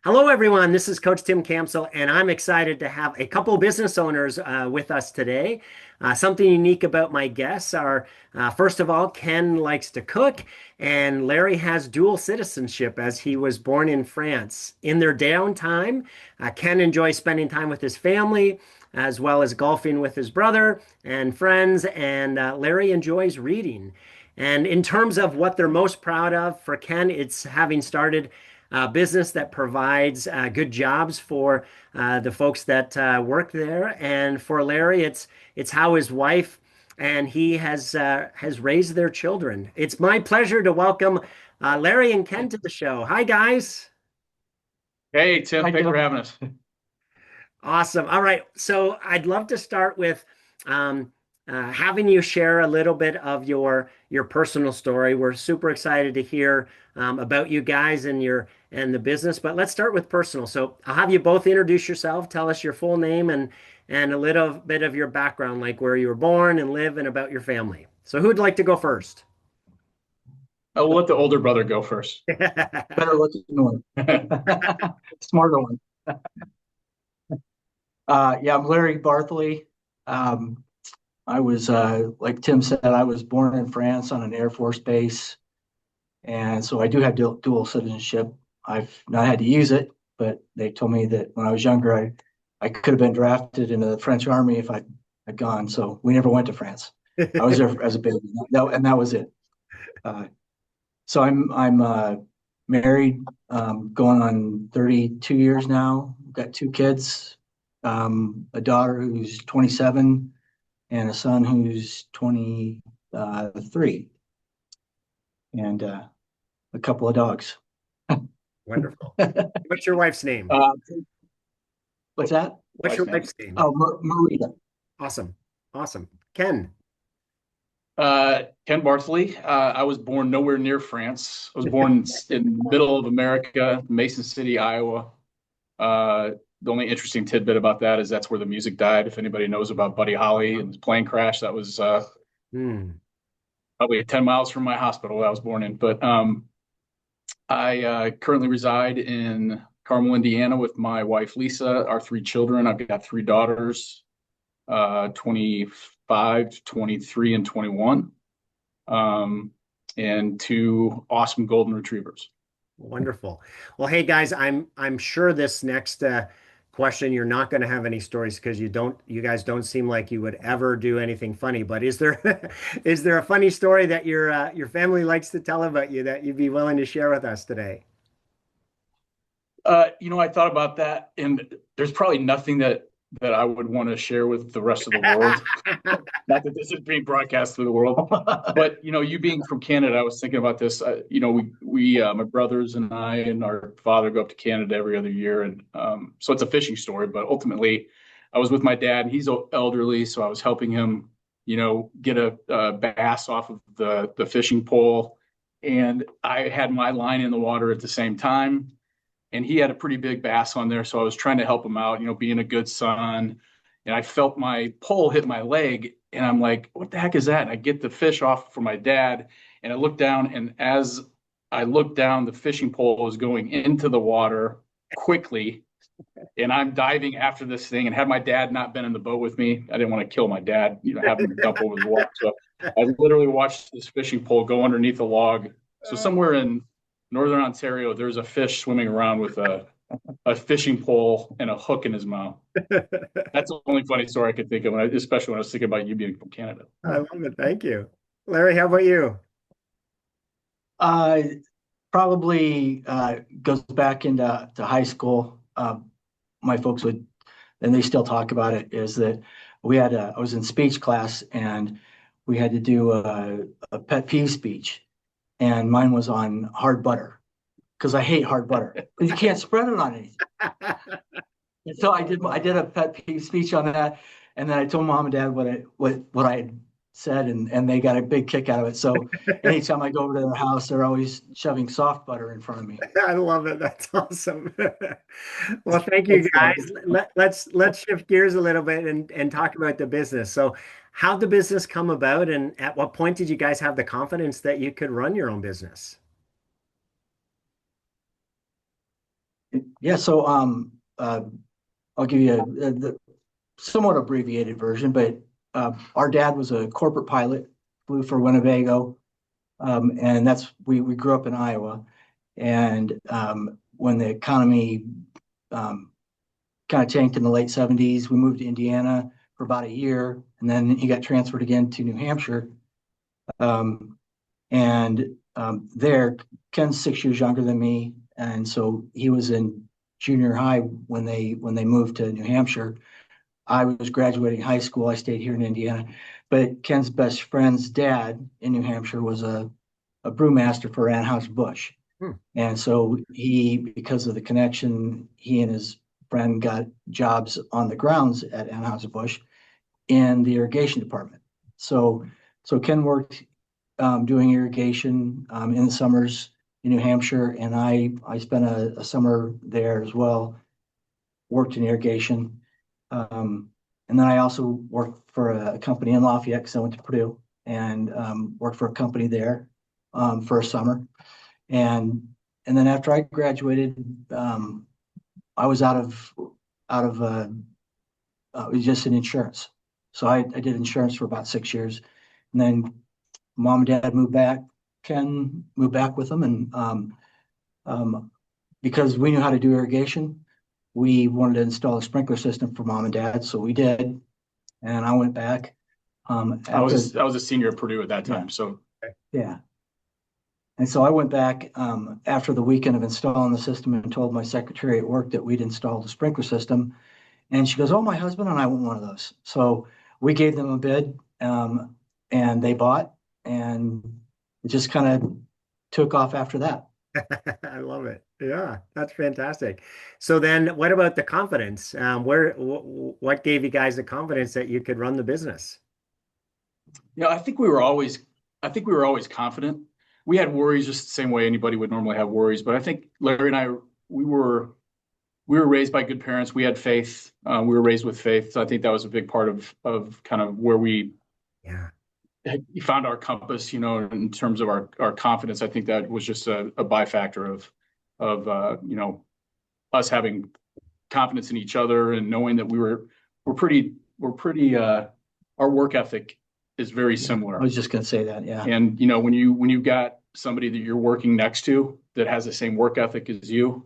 Hello, everyone. This is Coach Tim Campsall, and I'm excited to have a couple business owners with us today. Something unique about my guests are, first of all, Ken likes to cook, and Larry has dual citizenship as he was born in France. In their downtime, Ken enjoys spending time with his family, as well as golfing with his brother and friends, and Larry enjoys reading. And in terms of what they're most proud of, for Ken, it's having started business that provides good jobs for the folks that work there. And for Larry, it's how his wife and he has raised their children. It's my pleasure to welcome Larry and Ken to the show. Hi, guys. Hey, Tim, thanks for having us. Awesome. All right. So I'd love to start with um, having you share a little bit of your personal story. We're super excited to hear about you guys and your and the business, but let's start with personal. So I'll have you both introduce yourself, tell us your full name and a little bit of your background, like where you were born and live and about your family. So who'd like to go first? I'll let the older brother go first. Better looking one, smarter one. Yeah, I'm Larry Barthuly. Um, I was, like Tim said, I was born in France on an Air Force base. And so I do have dual citizenship. I've not had to use it, but they told me that when I was younger, I could have been drafted into the French army if I had gone. So we never went to France. I was there as a baby, and that was it. Uh, so I'm married, going on 32 years now. Got two kids, a daughter who's 27 and a son who's 23, and a couple of dogs. Wonderful. What's your wife's name? Uh, what's that? What's your wife's name? Oh, Marita. Awesome. Awesome. Ken. Ken Barley. I was born nowhere near France. I was born in the middle of America, Mason City, Iowa. The only interesting tidbit about that is that's where the music died. If anybody knows about Buddy Holly and his plane crash, that was Hmm. probably 10 miles from my hospital that I was born in. But I currently reside in Carmel, Indiana with my wife, Lisa, our three children. I've got three daughters, 25, 23, and 21, and two awesome golden retrievers. Wonderful. Well, hey guys, I'm sure this next question you're not going to have any stories because you guys don't seem like you would ever do anything funny. But is there is there a funny story that your family likes to tell about you that you'd be willing to share with us today? I thought about that, and there's probably nothing that I would want to share with the rest of the world. Not that this is being broadcast to the world, but you being from Canada, I was thinking about this. We my brothers and I and our father go up to Canada every other year, and so it's a fishing story. But ultimately, I was with my dad, and he's elderly, so I was helping him, get a bass off of the fishing pole, and I had my line in the water at the same time, and he had a pretty big bass on there, so I was trying to help him out, being a good son. And I felt my pole hit my leg, and I'm like, "What the heck is that?" And I get the fish off for my dad, and I look down, and as I look down, the fishing pole is going into the water quickly, and I'm diving after this thing. And had my dad not been in the boat with me, I didn't want to kill my dad, have him dump over the water. So I literally watched this fishing pole go underneath a log. So somewhere in northern Ontario, there's a fish swimming around with a fishing pole and a hook in his mouth. That's the only funny story I could think of, especially when I was thinking about you being from Canada. I love it. Thank you. Larry, how about you? Uh, Probably goes back into high school. My folks would, and they still talk about it, is that I was in speech class and we had to do a pet peeve speech, and mine was on hard butter because I hate hard butter because you can't spread it on anything. And so I did a pet peeve speech on that, and then I told mom and dad what I had said, and they got a big kick out of it. So anytime I go over to their house, they're always shoving soft butter in front of me. I love it. That's awesome. Well, thank you It's fun. guys. Let's shift gears a little bit and talk about the business. So, how'd the business come about, and at what point did you guys have the confidence that you could run your own business? Yeah, so I'll give you the somewhat abbreviated version, but our dad was a corporate pilot, flew for Winnebago, and we grew up in Iowa, and when the economy kind of tanked in the late '70s, we moved to Indiana for about a year, and then he got transferred again to New Hampshire, and there Ken's 6 years younger than me, and so he was in junior high when they moved to New Hampshire. I was graduating high school. I stayed here in Indiana, but Ken's best friend's dad in New Hampshire was a brewmaster for Anheuser-Busch. Hmm. And so because of the connection, he and his friend got jobs on the grounds at Anheuser-Busch in the irrigation department. So Ken worked doing irrigation in the summers in New Hampshire, and I spent a summer there as well, worked in irrigation. And then I also worked for a company in Lafayette because I went to Purdue and worked for a company there for a summer. And then after I graduated, I was out of it was just in insurance. So I did insurance for about 6 years, and then mom and dad moved back. Ken moved back with them, and because we knew how to do irrigation, we wanted to install a sprinkler system for mom and dad, so we did. And I went back. I was a senior at Purdue at that time, so Yeah. And so I went back after the weekend of installing the system and told my secretary at work that we'd installed a sprinkler system. And she goes, "Oh, my husband and I want one of those." So we gave them a bid, and they bought, and it just kind of took off after that. I love it. Yeah, that's fantastic. So then what about the confidence? What gave you guys the confidence that you could run the business? I think we were always confident. We had worries just the same way anybody would normally have worries, but I think Larry and I we were raised by good parents. We had faith. We were raised with faith. So I think that was a big part of kind of where we Yeah. found our compass, in terms of our confidence. I think that was just a byfactor of us having confidence in each other and knowing that we're pretty our work ethic is very similar. I was just going to say that, yeah. And when you've got somebody that you're working next to that has the same work ethic as you,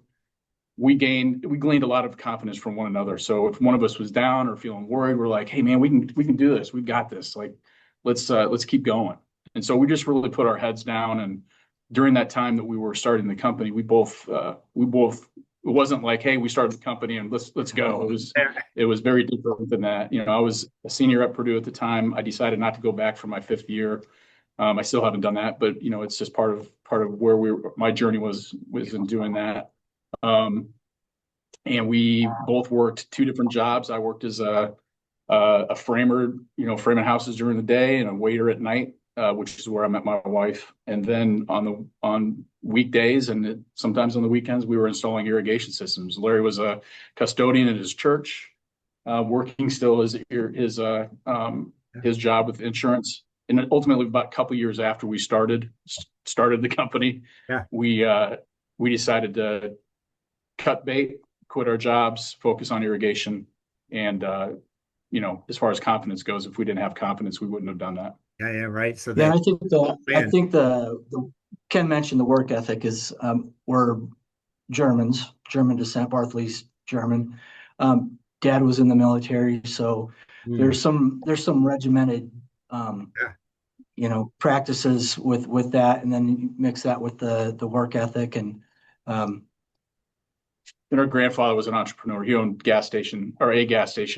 we gleaned a lot of confidence from one another. So if one of us was down or feeling worried, we're like, "Hey man, we can do this. We've got this. Like, let's keep going." And so we just really put our heads down. And during that time that we were starting the company, we both it wasn't like, "Hey, we started the company and let's go." It was very different than that. I was a senior at Purdue at the time. I decided not to go back for my 5th year. I still haven't done that, but it's just part of where my journey was in doing that. And we both worked 2 different jobs. I worked as a framer, framing houses during the day, and a waiter at night, which is where I met my wife. And then on weekdays and sometimes on the weekends, we were installing irrigation systems. Larry was a custodian at his church, working still his job with insurance. And ultimately, about a couple years after we started the company, Yeah. we decided to cut bait, quit our jobs, focus on irrigation. And, as far as confidence goes, if we didn't have confidence, we wouldn't have done that. Yeah, yeah, right. So Yeah, then, I think the Ken mentioned the work ethic is we're German descent. Barthuly's German. Dad was in the military, so there's some regimented practices with that, and then you mix that with the work ethic. And our grandfather was an entrepreneur. He owned a gas station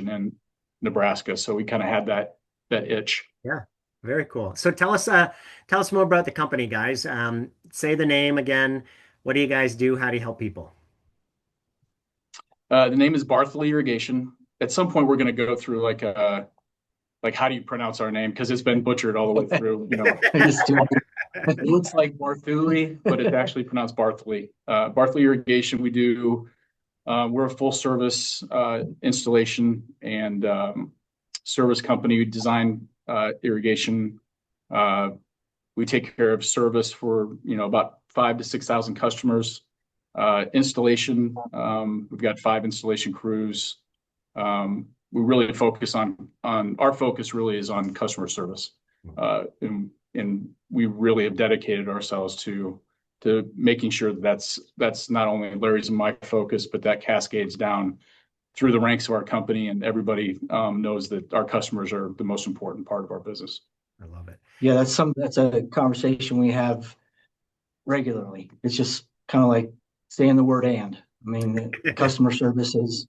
in Nebraska, so we kind of had that itch. Yeah, very cool. So tell us more about the company, guys. Say the name again. What do you guys do? How do you help people? The name is Barthuly Irrigation. At some point, we're going to go through like how do you pronounce our name, because it's been butchered all the way through. It looks like Barthuly, but it's actually pronounced Barthuly. Barthuly Irrigation. We're a full service installation and service company. We design irrigation. We take care of service for about 5,000 to 6,000 customers. Installation, we've got 5 installation crews. We really focus on our focus really is on customer service. And we really have dedicated ourselves to making sure that's not only Larry's and my focus, but that cascades down through the ranks of our company, and everybody knows that our customers are the most important part of our business. I love it. Yeah, that's a conversation we have regularly. It's just kind of like saying the word "and." I mean, customer service is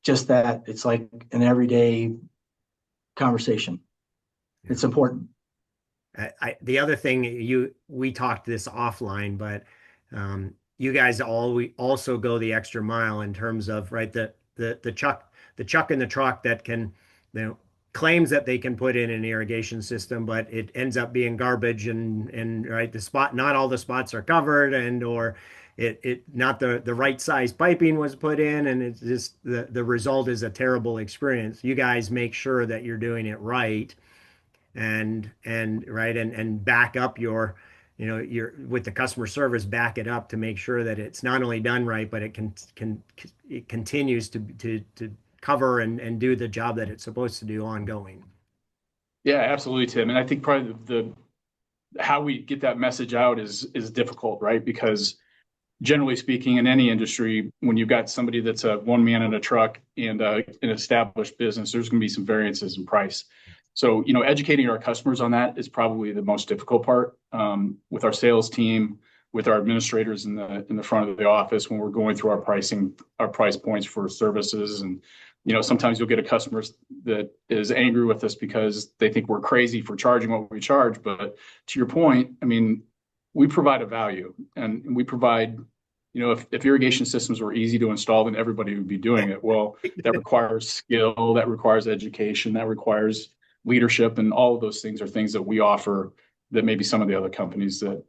just that. It's like an everyday conversation. Yeah. It's important. The other thing we talked this offline, but you guys also go the extra mile in terms of, right, the chuck in the truck that can, claims that they can put in an irrigation system, but it ends up being garbage, and right, not all the spots are covered, and or it not the right size piping was put in, and it's just the result is a terrible experience. You guys make sure that you're doing it right, and right, and back up your with the customer service, back it up to make sure that it's not only done right, but it continues to cover and do the job that it's supposed to do ongoing. Yeah, absolutely, Tim. And I think probably how we get that message out is difficult, right? Because generally speaking, in any industry, when you've got somebody that's a one man in a truck and an established business, there's going to be some variances in price. So, educating our customers on that is probably the most difficult part, with our sales team, with our administrators in the front of the office when we're going through our price points for services. And, sometimes you'll get a customer that is angry with us because they think we're crazy for charging what we charge. But to your point, I mean, we provide a value, and we provide, if irrigation systems were easy to install, then everybody would be doing it. Well, that requires skill, that requires education, that requires leadership, and all of those things are things that we offer that maybe some of the other companies that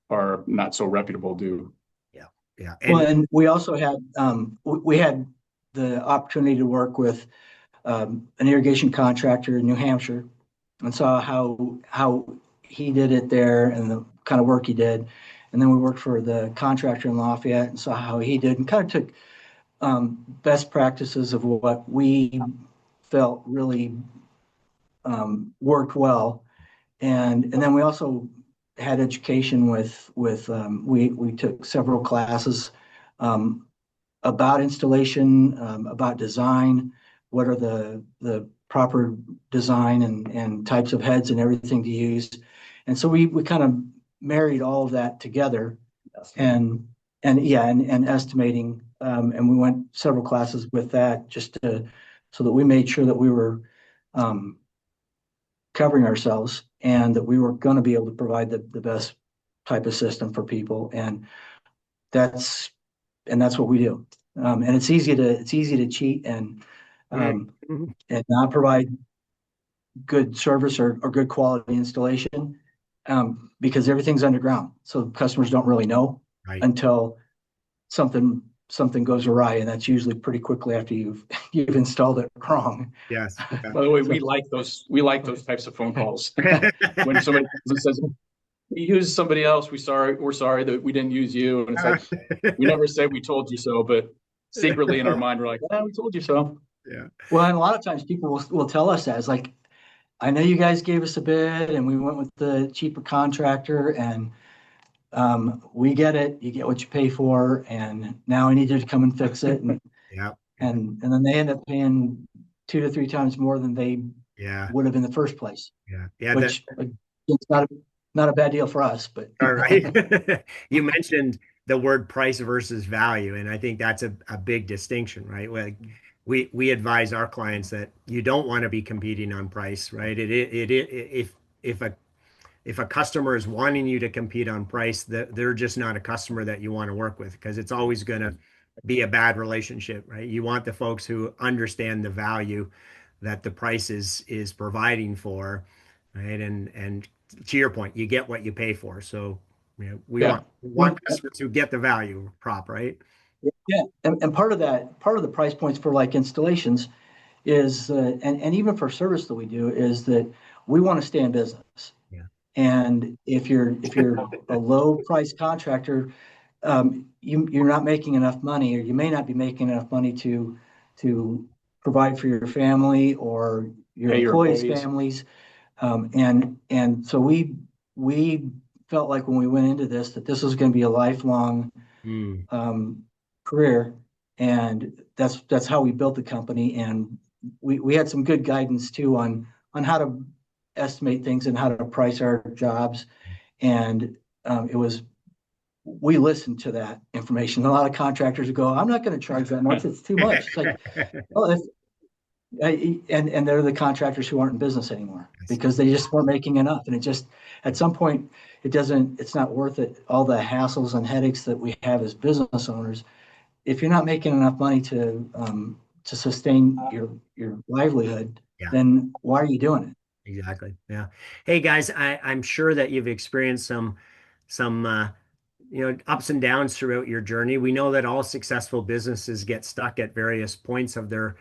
are not so reputable do. Yeah. And we also had we had the opportunity to work with an irrigation contractor in New Hampshire, and saw how he did it there and the kind of work he did. And then we worked for the contractor in Lafayette and saw how he did, and kind of took best practices of what we felt really worked well. And then we also had education with we took several classes about installation, about design, what are the proper design and types of heads and everything to use. And so we kind of married all of that together, and estimating, and we went several classes with that so that we made sure that we were covering ourselves, and that we were going to be able to provide the best type of system for people. And that's what we do. And it's easy to cheat and not provide good service or good quality installation, because everything's underground. So customers don't really know until something goes awry, and that's usually pretty quickly after you've installed it wrong. Yes. By the way, we like those types of phone calls. When somebody says, "We used somebody else, we're sorry that we didn't use you," and it's like, we never say we told you so, but secretly in our mind we're like, we told you so. Yeah. Well, and a lot of times people will tell us that. It's like, I know you guys gave us a bid and we went with the cheaper contractor, and we get it. You get what you pay for, and now I need you to come and fix it. And and then they end up paying 2 to 3 times more than they would have in the first place. Which it's not a bad deal for us. But all right. You mentioned the word price versus value, and I think that's a big distinction, right? Like we advise our clients that you don't want to be competing on price, right? If a customer is wanting you to compete on price, they're just not a customer that you want to work with, because it's always going to be a bad relationship, right? You want the folks who understand the value that the price is providing for, right? And to your point, you get what you pay for. So we want customers who get the value prop, right? Yeah, and part of the price points for like installations is, and even for service that we do, is that we want to stay in business. And if you're a low price contractor, you're not making enough money, or you may not be making enough money to provide for your family or your Pay your employees' employees. families. And so we felt like when we went into this that this was going to be a lifelong Mm. career, and that's how we built the company. And we had some good guidance too on how to estimate things and how to price our jobs. And it was we listened to that information. A lot of contractors would go, "I'm not going to charge that much; it's too much." It's like, well, and they're the contractors who aren't in business anymore because they just weren't making enough. And it just at some point it's not worth it, all the hassles and headaches that we have as business owners. If you're not making enough money to sustain your livelihood, Yeah, then why are you doing it? exactly. Yeah. Hey guys, I'm sure that you've experienced some ups and downs throughout your journey. We know that all successful businesses get stuck at various points of their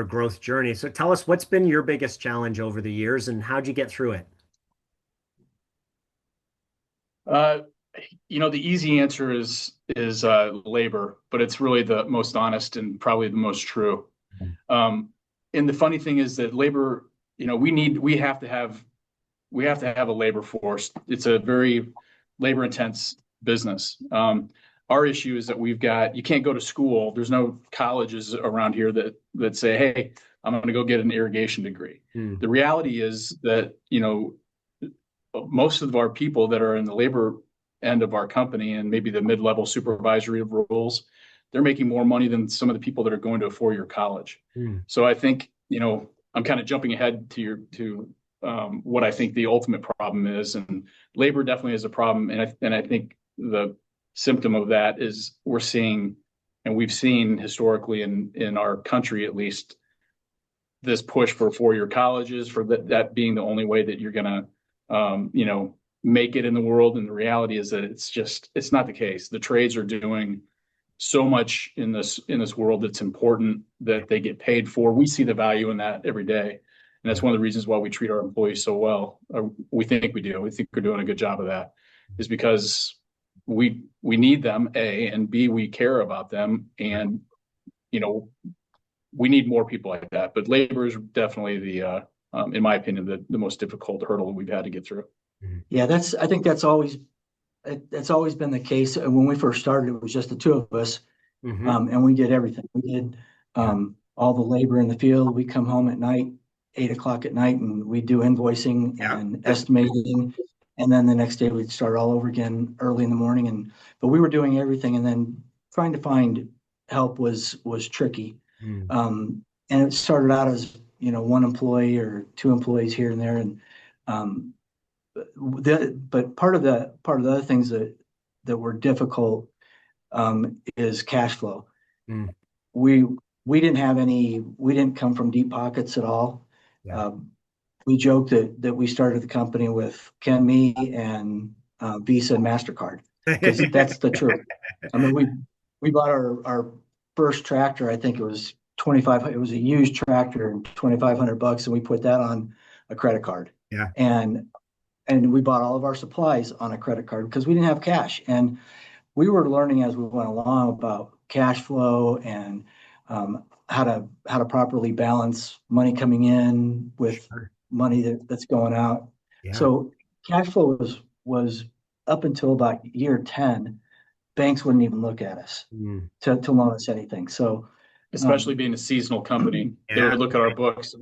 growth journey. So tell us, what's been your biggest challenge over the years and how'd you get through it? Uh, the easy answer is labor, but it's really the most honest and probably the most true. Um, and the funny thing is that labor, we have to have a labor force. It's a very labor intense business. Our issue is that you can't go to school. There's no colleges around here that say, hey, I'm going to go get an irrigation degree. Hmm. The reality is that, most of our people that are in the labor end of our company and maybe the mid-level supervisory roles, they're making more money than some of the people that are going to a four-year college. Hmm. So I think, I'm kind of jumping ahead to what I think the ultimate problem is, and labor definitely is a problem. And I think the symptom of that is we've seen historically in our country at least, this push for four-year colleges, for that being the only way that you're going to, make it in the world. And the reality is that it's not the case. The trades are doing so much in this world that's important that they get paid for. We see the value in that every day. And that's Yeah. one of the reasons why we treat our employees so well. We think we do. We think we're doing a good job of that, is because we need them, A, and B, we care about them. And, we need more people like that. But labor is definitely in my opinion, the most difficult hurdle that we've had to get through. Yeah, I think that's always been the case. When we first started, it was just the two of us, Hmm. and we did everything. We did Yeah. all the labor in the field. We come home at night, 8 o'clock at night, and we do invoicing Yeah. and estimating. And then the next day we'd start all over again early in the morning. But we were doing everything, and then trying to find help was tricky. Hmm. And it started out as one employee or two employees here and there, and um, but part of the other things that were difficult is cash flow. Hmm. We we didn't have any. We didn't come from deep pockets at all. Yeah. Um, we joked that we started the company with Ken, me, and Visa and Mastercard, because that's the truth. I mean, we bought our first tractor. I think it was 25. It was a used tractor, $2,500, and we put that on a credit card. Yeah. And we bought all of our supplies on a credit card because we didn't have cash. And we were learning as we went along about cash flow and how to properly balance money coming in with Sure. money that's going out. Yeah. So cash flow was up until about year 10, banks wouldn't even look at us Hmm. to loan us anything. So Especially being a seasonal company, they Yeah. would look at our books.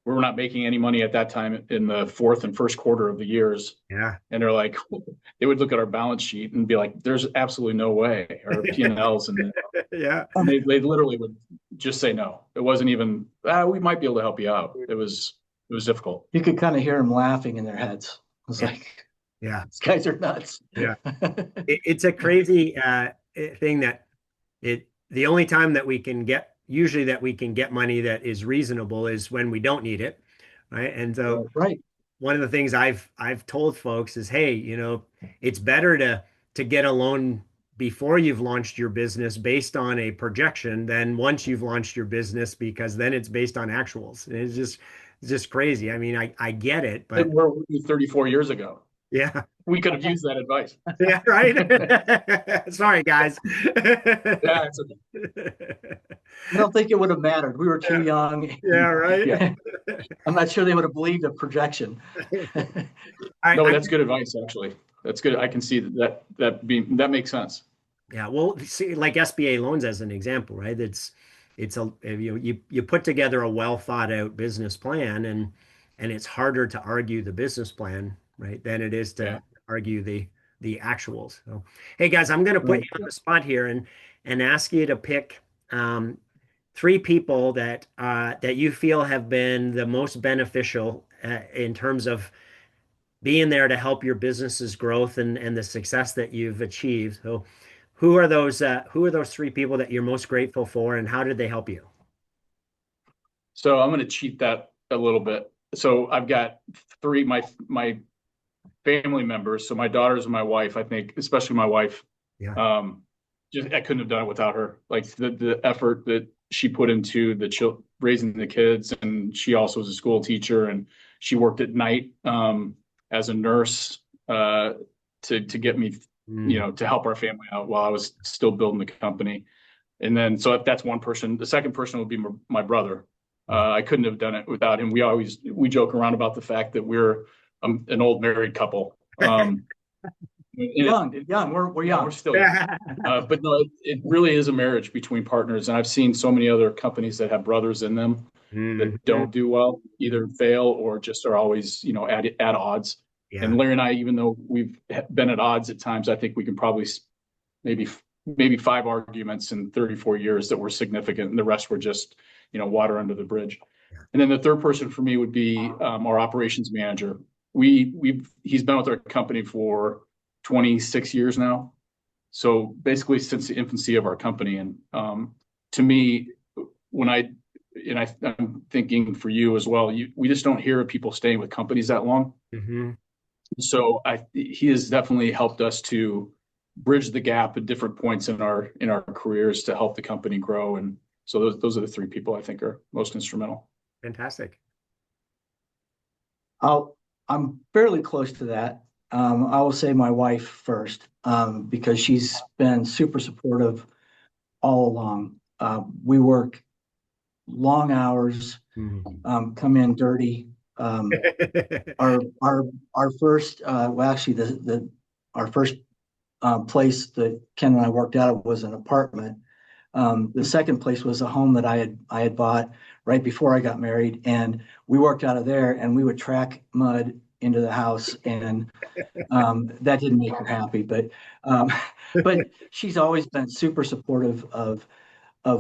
We're not making any money at that time in the fourth and first quarter of the years. Yeah. And they're like, they would look at our balance sheet and be like, there's absolutely no way, or P&Ls. And Yeah. they literally would just say no. It wasn't even, we might be able to help you out. It was difficult. you could kind of hear them laughing in their heads. It's Yeah. like, Yeah. these guys are nuts. Yeah. It's a crazy thing that the only time that we can get usually that we can get money that is reasonable is when we don't need it, right? And so Right. one of the things I've told folks is, hey, it's better to get a loan before you've launched your business based on a projection than once you've launched your business, because then it's based on actuals. And it's just It's just crazy. I mean, I get it, Like, but where were we 34 years ago? yeah. We could have used that advice. Yeah, right. Sorry, guys. Yeah, it's okay. I don't think it would have mattered. We were too young. Yeah, right. Yeah. I'm not sure they would have believed a projection. No, but I, that's good advice, actually. That's good. I can see that makes sense. yeah, well, see, like SBA loans as an example, right? It's a you put together a well thought out business plan, and it's harder to argue the business plan, right, than it is Yeah. to argue the actuals. So, hey guys, I'm going to put Right. you on the spot here and ask you to pick um, three people that you feel have been the most beneficial in terms of being there to help your business's growth and the success that you've achieved. So who are those three people that you're most grateful for and how did they help you? So I'm going to cheat that a little bit. So I've got three my family members. So my daughters and my wife. I think, especially my wife. Yeah. Just I couldn't have done it without her. Like the effort that she put into raising the kids, and she also was a school teacher, and she worked at night as a nurse to get me, to help our family out while I was still building the company. And then, so if that's one person, the second person would be my brother. I couldn't have done it without him. We joke around about the fact that we're an old married couple. Young. We're young. We're still young. But no, it really is a marriage between partners. And I've seen so many other companies that have brothers in them that don't do well, either fail or just are always, at odds. Yeah. And Larry and I, even though we've been at odds at times, I think we can probably maybe 5 arguments in 34 years that were significant, and the rest were just, water under the bridge. Yeah. And then the third person for me would be our operations manager. He's been with our company for 26 years now. So basically since the infancy of our company. And to me, I'm thinking for you as well, we just don't hear of people staying with companies that long. Mm-hmm. So he has definitely helped us to bridge the gap at different points in our careers to help the company grow. And so those are the three people I think are most instrumental. Fantastic. I'm fairly close to that. I will say my wife first, because she's been super supportive all along. We work long hours, come in dirty. Our first, our first place that Ken and I worked out of was an apartment. The second place was a home that I had bought right before I got married, and we worked out of there, and we would track mud into the house, and that didn't make her happy, but she's always been super supportive of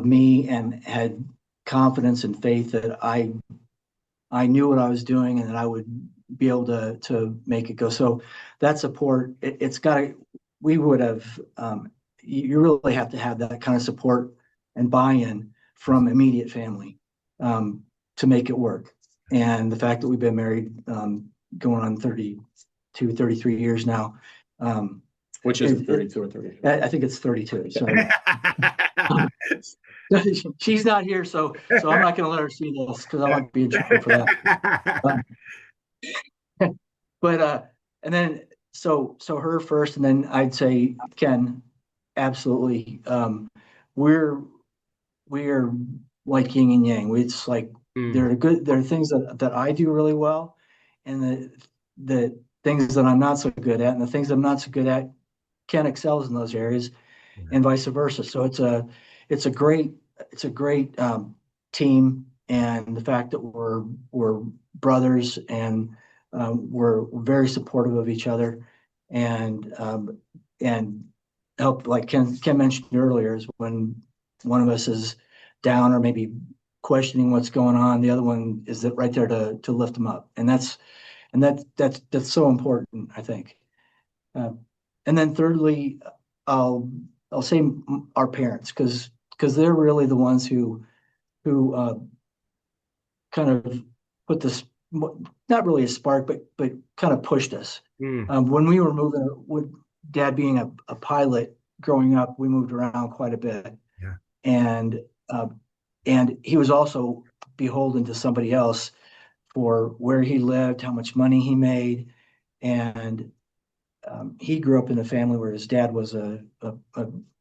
me and had confidence and faith that I knew what I was doing and that I would be able to make it go. So that support, we would have, you really have to have that kind of support and buy-in from immediate family to make it work. And the fact that we've been married going on 32, 33 years now. Which is 32 or 33? I think it's 32. So she's not here, so I'm not going to let her see this because I might be in trouble for that. But and then so her first, and then I'd say Ken, absolutely. We're like yin and yang. It's like there are things that I do really well, and the things that I'm not so good at, and the things I'm not so good at, Ken excels in those areas, and vice versa. So it's a great team, and the fact that we're brothers and we're very supportive of each other, and help, like Ken mentioned earlier, is when one of us is down or maybe questioning what's going on, the other one is right there to lift them up, and that's so important, I think. And then thirdly, I'll say our parents, because they're really the ones who kind of put this, not really a spark, but kind of pushed us. When we were moving, with Dad being a pilot growing up, we moved around quite a bit. Yeah. And he was also beholden to somebody else for where he lived, how much money he made. And he grew up in a family where his dad was a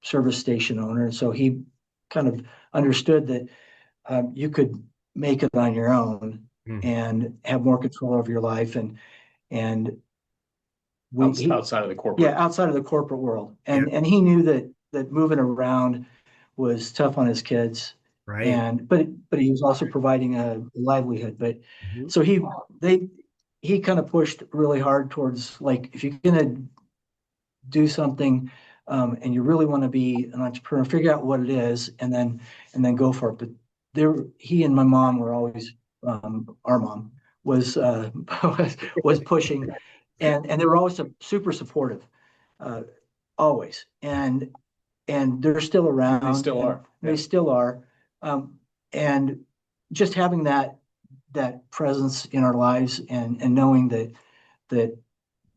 service station owner. And so he kind of understood that you could make it on your own and have more control over your life. And outside of the corporate. Yeah, outside of the corporate world. And he knew that moving around was tough on his kids. Right. But he was also providing a livelihood. But so he kind of pushed really hard towards, like, if you're gonna do something and you really want to be an entrepreneur, figure out what it is and then go for it. But he and my mom were always our mom was was pushing, and they were always super supportive, always. And they're still around. They still are. They still are. And just having that presence in our lives and knowing that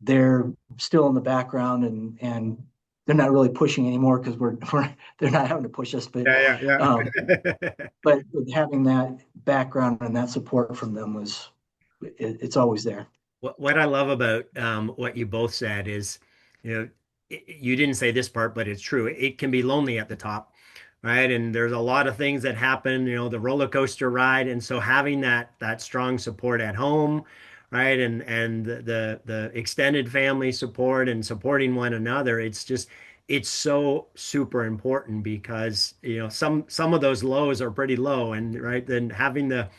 they're still in the background and they're not really pushing anymore because they're not having to push us, but but having that background and that support from them it's always there. What I love about what you both said is, you didn't say this part, but it's true. It can be lonely at the top, right? And there's a lot of things that happen, the roller coaster ride. And so having that strong support at home, right? And the extended family support and supporting one another, it's so super important because, some of those lows are pretty low, and right, then having the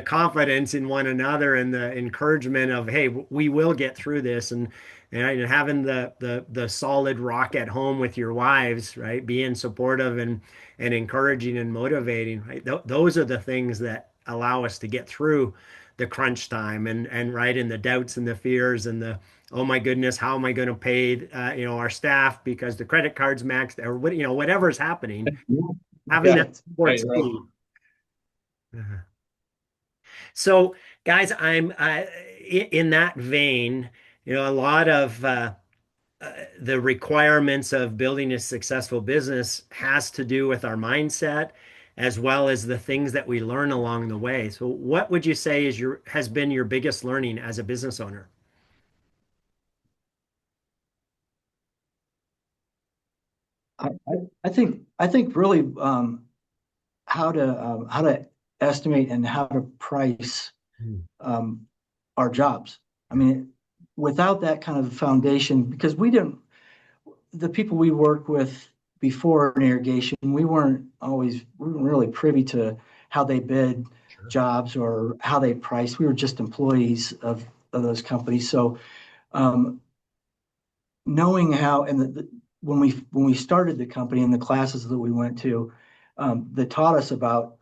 confidence in one another and the encouragement of, hey, we will get through this, and having the solid rock at home with your wives, right, being supportive and encouraging and motivating, right, those are the things that allow us to get through the crunch time and right, and the doubts and the fears and the, oh my goodness, how am I going to pay our staff because the credit card's maxed, or whatever's happening, having that support team. So, guys, I'm in that vein. A lot of the requirements of building a successful business has to do with our mindset, as well as the things that we learn along the way. So, what would you say has been your biggest learning as a business owner? I think really how to estimate and how to price our jobs. I mean, without that kind of foundation, because the people we worked with before in irrigation, we weren't really privy to how they bid jobs or how they priced. We were just employees of those companies. So knowing how, and when we started the company and the classes that we went to, that taught us about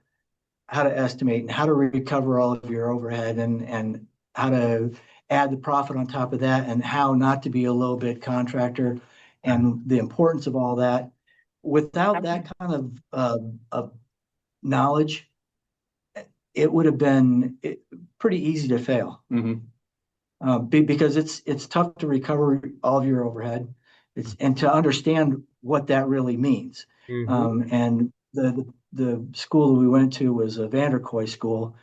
how to estimate and how to recover all of your overhead and how to add the profit on top of that and how not to be a low bid contractor and the importance of all that. Without that kind of knowledge, it would have been pretty easy to fail. Because it's tough to recover all of your overhead. And to understand what that really means. And the school that we went to was a Vanderkoy school,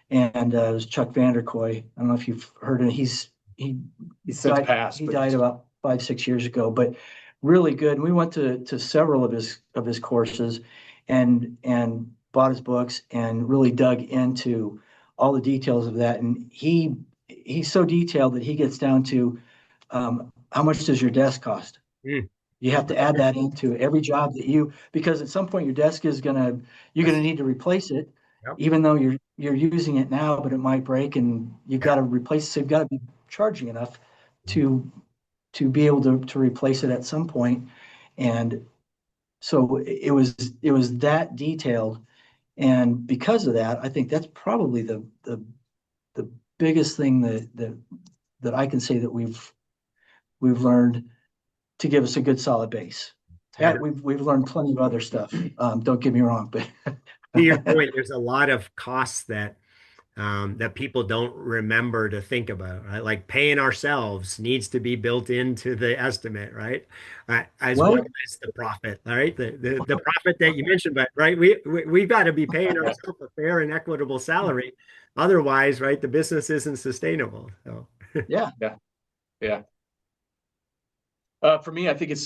and it was Chuck Vanderkoy. I don't know if you've heard of him. He since passed. He died about 5-6 years ago, but really good. And we went to several of his courses, and bought his books and really dug into all the details of that. And he's so detailed that he gets down to how much does your desk cost? You have to add that into every job because at some point your desk you're gonna need to replace it, even though you're using it now, but it might break and you've got to replace it. So you've got to be charging enough to be able to replace it at some point. And so it was that detailed. And because of that, I think that's probably the biggest thing that I can say that we've learned to give us a good solid base. Yeah, we've learned plenty of other stuff. Don't get me wrong, but to your point, there's a lot of costs that that people don't remember to think about, right? Like paying ourselves needs to be built into the estimate, right? As well What? as the profit, all right? The profit that you mentioned, but right, we've got to be paying ourselves a fair and equitable salary. Otherwise, right, the business isn't sustainable. So Yeah. Yeah. Yeah. For me, I think I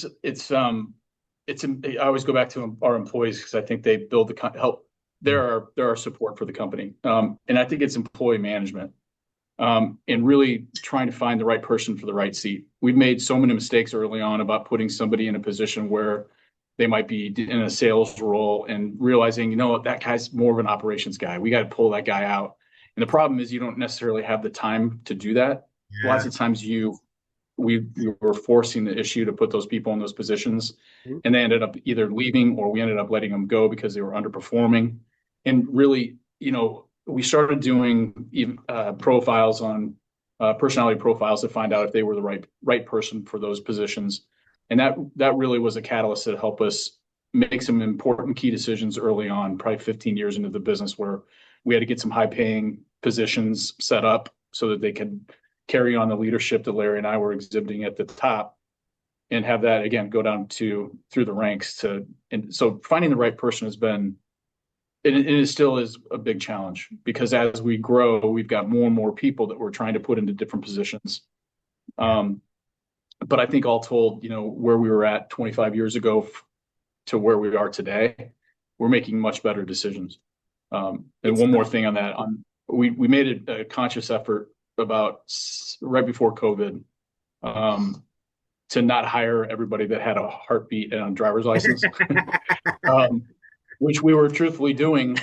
always go back to our employees because I think they build help. There are support for the company, and I think it's employee management, and really trying to find the right person for the right seat. We've made so many mistakes early on about putting somebody in a position where they might be in a sales role and realizing, that guy's more of an operations guy. We got to pull that guy out. And the problem is you don't necessarily have the time to do that. yeah. Lots of times we were forcing the issue to put those people in those positions, and they ended up either leaving or we ended up letting them go because they were underperforming. And really, we started doing profiles on personality profiles to find out if they were the right person for those positions, and that really was a catalyst that helped us make some important key decisions early on, probably 15 years into the business, where we had to get some high paying positions set up so that they could carry on the leadership that Larry and I were exhibiting at the top, and have that again go down through the ranks and so finding the right person has been, it still is a big challenge, because as we grow, we've got more and more people that we're trying to put into different positions. But I think all told, where we were at 25 years ago to where we are today, we're making much better decisions. And one more thing on that, we made a conscious effort about right before COVID, to not hire everybody that had a heartbeat and a driver's license, which we were truthfully doing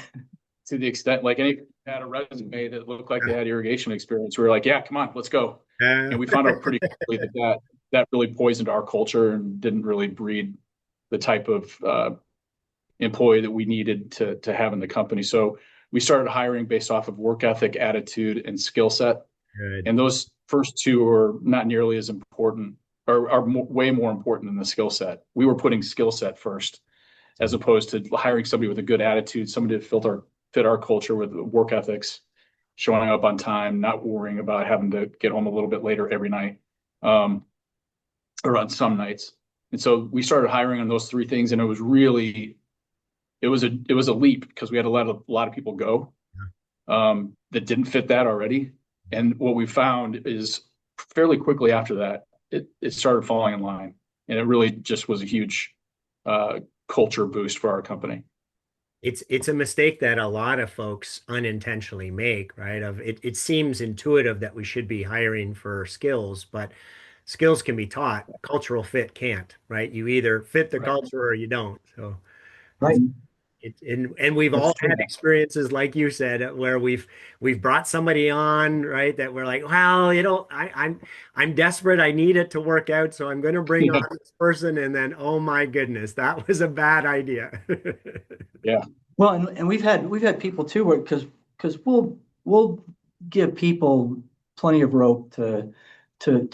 to the extent, like, any had a resume that looked like they had irrigation experience. We were like, yeah, come on, let's go. And we found out pretty quickly that really poisoned our culture and didn't really breed the type of employee that we needed to have in the company. So we started hiring based off of work ethic, attitude, and skill set. Good. And those first two are not nearly as important, or are way more important than the skill set. We were putting skill set first, as opposed to hiring somebody with a good attitude, somebody to fit our culture with work ethics, showing up on time, not worrying about having to get home a little bit later every night, or on some nights. And so we started hiring on those three things, and it was a leap, because we had to let a lot of people go that didn't fit that already. And what we found is fairly quickly after that, it started falling in line, and it really just was a huge culture boost for our company. It's a mistake that a lot of folks unintentionally make, right? It seems intuitive that we should be hiring for skills, but skills can be taught. Cultural fit can't, right? You either fit the Right. culture or you don't. So Right. and we've That's all true. had experiences like you said where we've brought somebody on, right, that we're like, well, I'm desperate, I need it to work out, so I'm going to bring on this person, and then, oh my goodness, that was a bad idea. Yeah. Well, and we've had people too, where because we'll give people plenty of rope to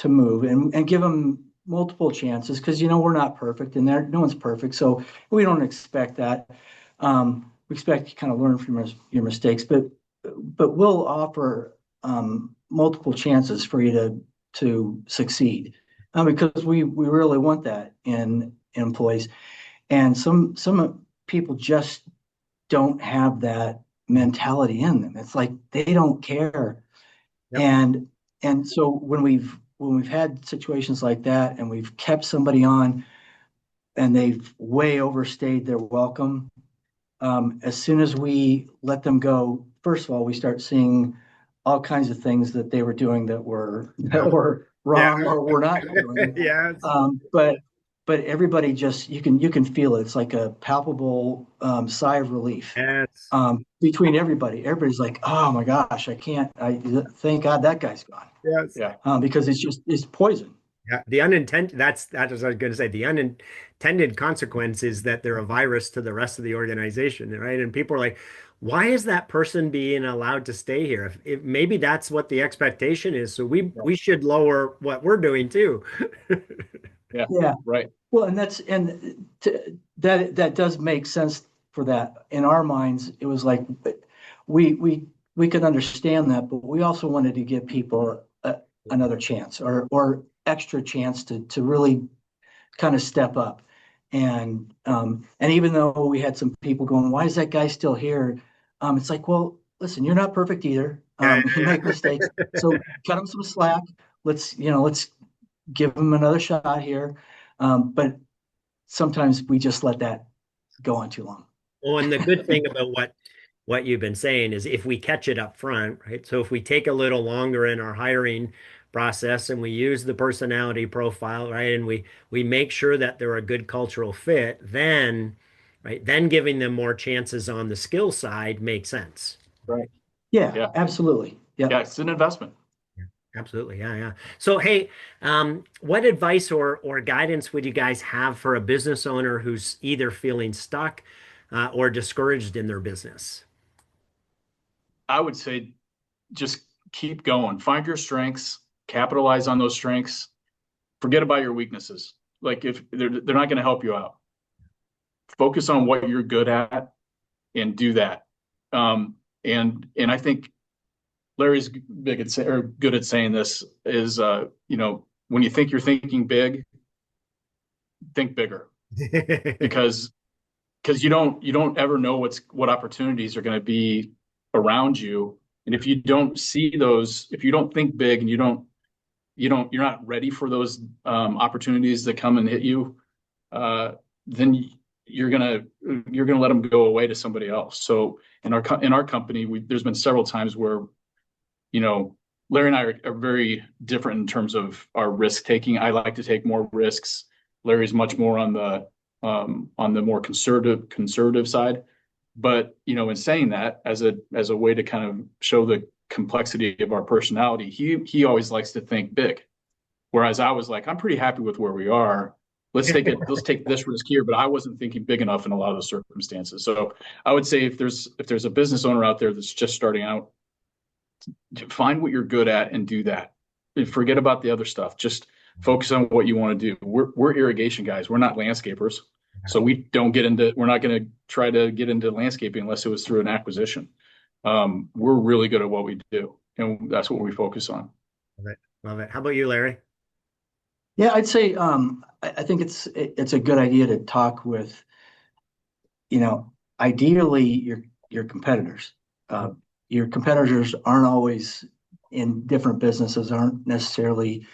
move and give them multiple chances, because we're not perfect, and no one's perfect, so we don't expect that. We expect you kind of learn from your mistakes, but we'll offer multiple chances for you to succeed, because we really want that in employees. And some people just don't have that mentality in them. It's like they don't care. Yep. And so when we've had situations like that, and we've kept somebody on and they've way overstayed their welcome, as soon as we let them go, first of all, we start seeing all kinds of things that they were doing that were wrong, Yeah. or were not doing. Yes. But everybody just, you can feel it. It's like a palpable sigh of relief Yes. between everybody. Everybody's like, oh my gosh, I thank God that guy's gone, Yes. Yeah. because it's poison. Yeah, the unintended, that is what I was going to say. The unintended consequence is that they're a virus to the rest of the organization, right? And people are like, why is that person being allowed to stay here? If maybe that's what the expectation is, so we should lower what we're doing too. Yeah. Yeah. Right. Well, and that does make sense for that. In our minds, it was like we we could understand that, but we also wanted to give people another chance or extra chance to really kind of step up. And even though we had some people going, why is that guy still here? It's like, well, listen, you're not perfect either. You make mistakes, so cut him some slack. Let's give him another shot here. But sometimes we just let that go on too long. Well, and the good thing about what you've been saying is if we catch it up front, right? So if we take a little longer in our hiring process and we use the personality profile, right? And we make sure that they're a good cultural fit, then, right, then giving them more chances on the skill side makes sense. Right. Yeah, Yeah. absolutely. Yeah. Yeah, it's an investment. Absolutely. Yeah, yeah. So, hey, what advice or guidance would you guys have for a business owner who's either feeling stuck or discouraged in their business? I would say just keep going. Find your strengths, capitalize on those strengths. Forget about your weaknesses. Like if they're not going to help you out. Focus on what you're good at and do that. And I think Larry's good at saying this is when you think you're thinking big, think bigger because you don't ever know what opportunities are going to be around you. And if you don't see those, if you don't think big and you're not ready for those opportunities that come and hit you, then you're gonna let them go away to somebody else. So in our company, there's been several times where, Larry and I are very different in terms of our risk taking. I like to take more risks. Larry's much more on the more conservative side. But in saying that, as a way to kind of show the complexity of our personality, he always likes to think big. Whereas I was like, I'm pretty happy with where we are. Let's take this risk here, but I wasn't thinking big enough in a lot of the circumstances. So I would say if there's a business owner out there that's just starting out, find what you're good at and do that. And forget about the other stuff. Just focus on what you want to do. We're irrigation guys. We're not landscapers. So we're not going to try to get into landscaping unless it was through an acquisition. We're really good at what we do, and that's what we focus on. Love it. Love it. How about you, Larry? Yeah, I'd say I think it's a good idea to talk with, ideally your competitors. Your competitors aren't always in different businesses, aren't necessarily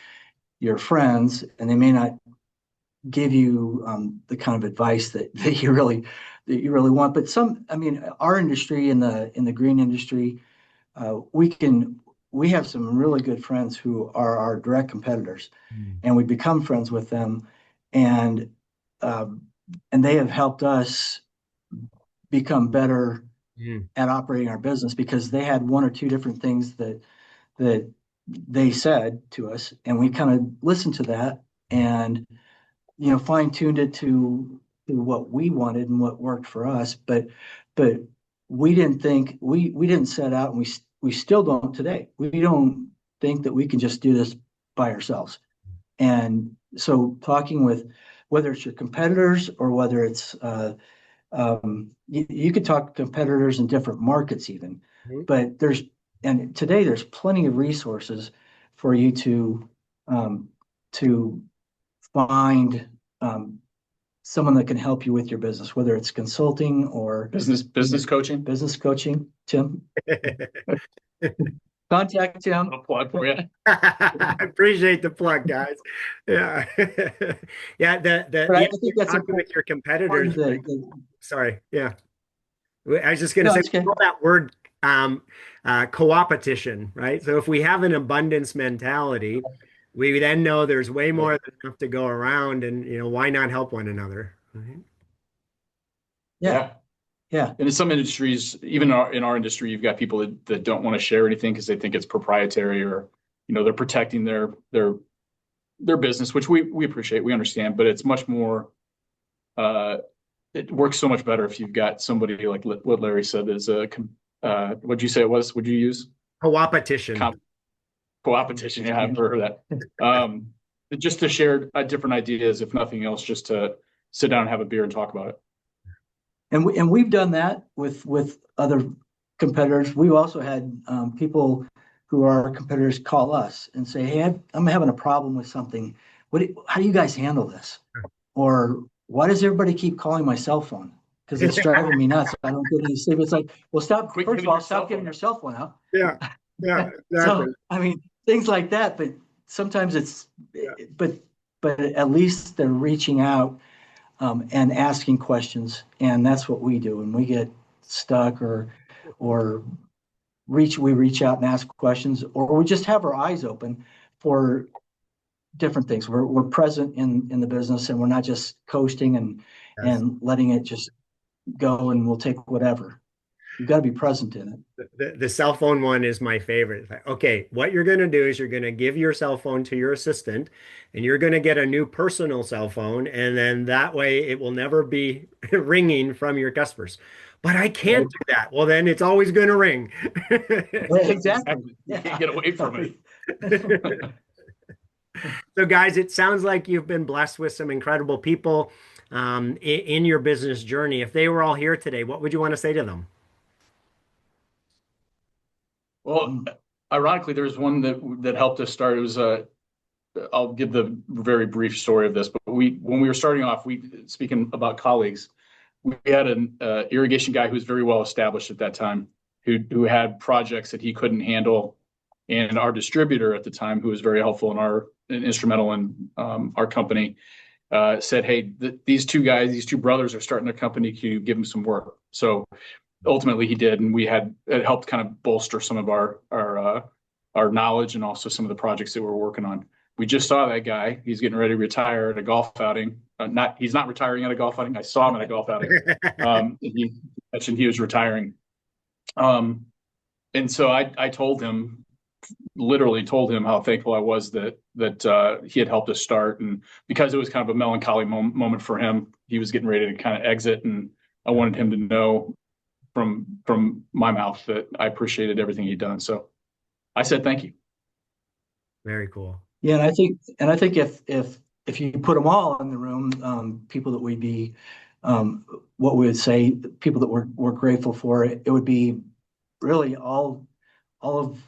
your friends, and they may not give you the kind of advice that you really want. But our industry in the green industry, we have some really good friends who are our direct competitors, and we become friends with them, and they have helped us become better at operating our business because they had one or two different things that they said to us, and we kind of listened to that and fine-tuned it to what we wanted and what worked for us. But we didn't set out, and we still don't today. We don't think that we can just do this by ourselves. And so talking with, whether it's your competitors or whether it's you could talk to competitors in different markets even, but today there's plenty of resources for you to find someone that can help you with your business, whether it's consulting or business coaching. Business coaching, Tim. Contact Tim. I'll plug for you. I appreciate the plug, guys. Yeah. Yeah, I think that's talking with your competitors. Sorry. Yeah. I was just going to say, that word co-opetition, right? So if we have an abundance mentality, we then know there's way more than enough to go around, and why not help one another? Right? Yeah. And in some industries, even in our industry, you've got people that don't want to share anything because they think it's proprietary, or they're protecting their business, which we appreciate, we understand, but it's much more. It works so much better if you've got somebody like what Larry said is what'd you say it was? Would you use co-opetition? Co-opetition. Yeah, I've heard of that. Just to share different ideas, if nothing else, just to sit down and have a beer and talk about it. And we've done that with other competitors. We've also had people who are competitors call us and say, "Hey, I'm having a problem with something. How do you guys handle this?" Or, "Why does everybody keep calling my cell phone? Because it's driving me nuts. I don't get any sleep." It's like, well, stop. Quit First of giving all, your cell stop giving phone. your cell phone out. Yeah, yeah, exactly. So, I mean, things like that. But sometimes it's, but at least they're reaching out and asking questions, and that's what we do. When we get stuck or we reach out and ask questions, or we just have our eyes open for different things. We're present in the business, and we're not just coasting Yes. and letting it just go, and we'll take whatever. You've got to be present in it. The cell phone one is my favorite. Like, okay, what you're going to do is you're going to give your cell phone to your assistant, and you're going to get a new personal cell phone, and then that way it will never be ringing from your customers. But I can't do that. Well, then it's always going to ring. Exactly. You can't get away from it. So, guys, it sounds like you've been blessed with some incredible people in your business journey. If they were all here today, what would you want to say to them? Well, ironically, there's one that helped us start. It was I'll give the very brief story of this, but when we were starting off, speaking about colleagues, we had an irrigation guy who was very well established at that time, who had projects that he couldn't handle, and our distributor at the time, who was very helpful and instrumental in our company, said, "Hey, these two brothers are starting a company. Can you give them some work?" So ultimately he did, and it helped kind of bolster some of our knowledge and also some of the projects that we're working on. We just saw that guy. He's getting ready to retire at a golf outing. He's not retiring at a golf outing. I saw him at a golf outing. He mentioned he was retiring. And so I literally told him how thankful I was that he had helped us start. And because it was kind of a melancholy moment for him, he was getting ready to kind of exit. And I wanted him to know from my mouth that I appreciated everything he'd done. So I said, thank you. Very cool. Yeah. And I think if you put them all in the room, people that we'd be, what we would say, people that we're grateful for, it would be really all of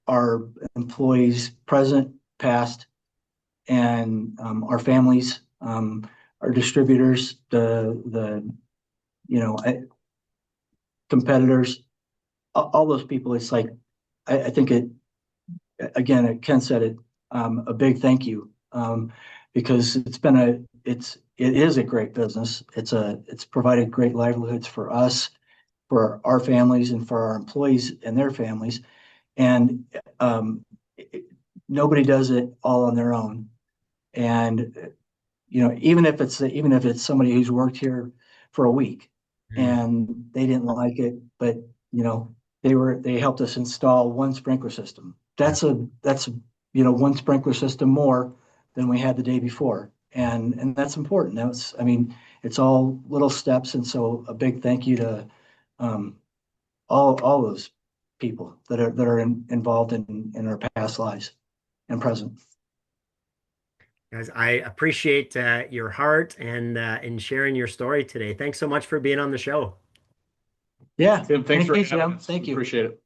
our employees, present, past, and our families, our distributors, the competitors, all those people. It's like, I think again, Ken said it, a big thank you, because it is a great business. It's provided great livelihoods for us, for our families, and for our employees and their families. And nobody does it all on their own. And even if it's somebody who's worked here for a week and they didn't like it, but they helped us install one sprinkler system. That's one sprinkler system more than we had the day before, and that's important. It's all little steps, and so a big thank you to all those people that are involved in our past lives and present. Guys, I appreciate your heart and in sharing your story today. Thanks so much for being on the show. Yeah. Tim, thanks for having us. Thank you. Appreciate it.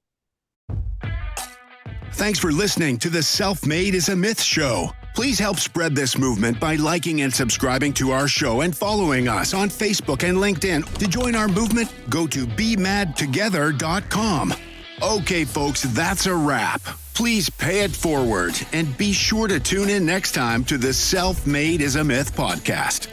Thanks for listening to the Self-Made is a Myth show. Please help spread this movement by liking and subscribing to our show and following us on Facebook and LinkedIn. To join our movement, go to bemadtogether.com. Okay, folks, that's a wrap. Please pay it forward and be sure to tune in next time to the Self-Made is a Myth podcast.